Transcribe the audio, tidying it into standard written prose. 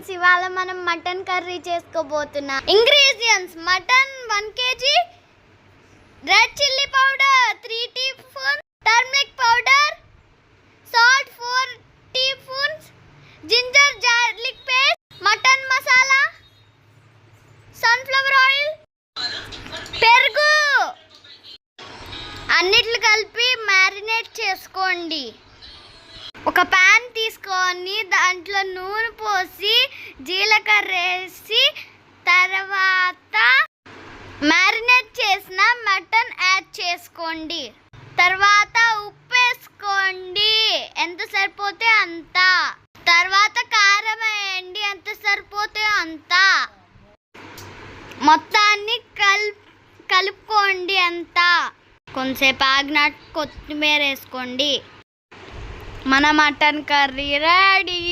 Friends, ఇవాళ మనం mutton curry చేసుకోబోతున్నాం. Ingredients: mutton 1 kg, red chilli powder 3 teaspoons, turmeric powder, salt 4 teaspoons, ginger garlic paste, mutton masala, sunflower oil, పెరుగు అన్నిట్లు కలిపి marinate చేసుకోండి. ఒక ప్యాన్ తీసుకొని దాంట్లో నూనె పోసి జీలకర్ర వేసి తర్వాత మ్యారినేట్ చేసిన మటన్ యాడ్ చేసుకోండి. తర్వాత ఉప్పు వేసుకోండి ఎంత సరిపోతే అంత. తర్వాత కారం వేయండి ఎంత సరిపోతే అంత. మొత్తాన్ని కలుపుకోండి అంతా. కొంచెంసేపు ఆగినట్టు కొత్తిమీర వేసుకోండి. మన మటన్ కర్రీ రెడీ.